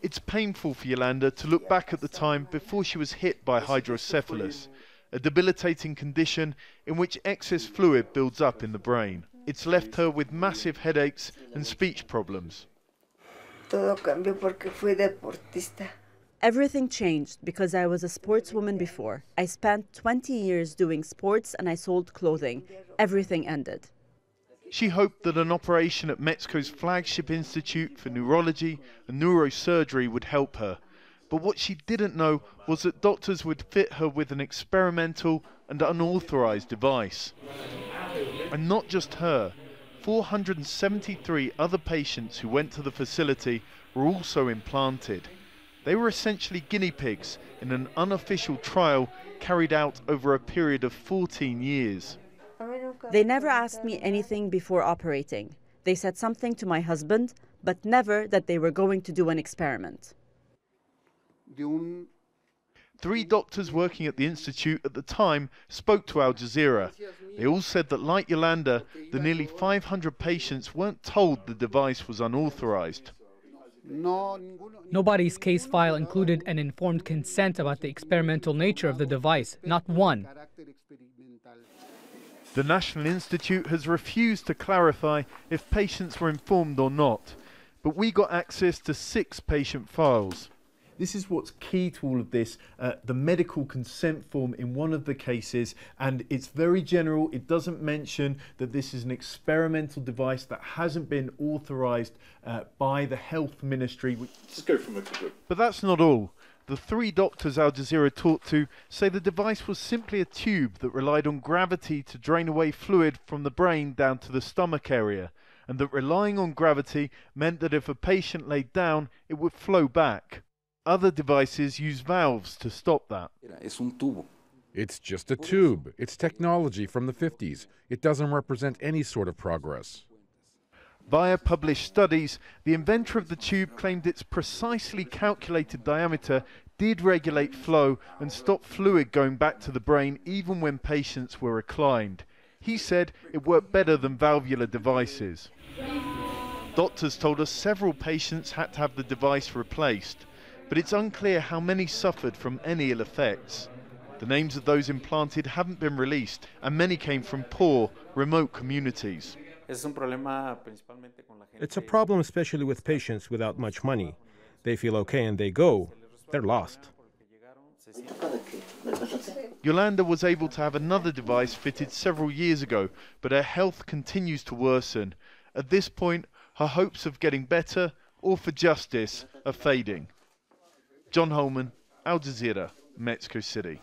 It's painful for Yolanda to look back at the time before she was hit by hydrocephalus, a debilitating condition in which excess fluid builds up in the brain. It's left her with massive headaches and speech problems. Everything changed because I was a sportswoman before. I spent 20 years doing sports and I sold clothing. Everything ended. She hoped that an operation at Mexico's flagship Institute for Neurology and Neurosurgery would help her. But what she didn't know was that doctors would fit her with an experimental and unauthorized device. And not just her. 473 other patients who went to the facility were also implanted. They were essentially guinea pigs in an unofficial trial carried out over a period of 14 years. They never asked me anything before operating. They said something to my husband, but never that they were going to do an experiment. 3 doctors working at the institute at the time spoke to Al Jazeera. They all said that, like Yolanda, the nearly 500 patients weren't told the device was unauthorized. Nobody's case file included an informed consent about the experimental nature of the device, not one. The National Institute has refused to clarify if patients were informed or not, but we got access to 6 patient files. This is what's key to all of this, the medical consent form in one of the cases, and it's very general. It doesn't mention that this is an experimental device that hasn't been authorized by the health ministry. Just go from it. But that's not all. The 3 doctors Al Jazeera talked to say the device was simply a tube that relied on gravity to drain away fluid from the brain down to the stomach area, and that relying on gravity meant that if a patient laid down, it would flow back. Other devices use valves to stop that. It's just a tube. It's technology from the 50s. It doesn't represent any sort of progress. Via published studies, the inventor of the tube claimed its precisely calculated diameter did regulate flow and stop fluid going back to the brain even when patients were reclined. He said it worked better than valvular devices. Doctors told us several patients had to have the device replaced, but it's unclear how many suffered from any ill effects. The names of those implanted haven't been released, and many came from poor, remote communities. It's a problem especially with patients without much money. They feel okay and they go. They're lost. Yolanda was able to have another device fitted several years ago, but her health continues to worsen. At this point, her hopes of getting better or for justice are fading. John Holman, Al Jazeera, Mexico City.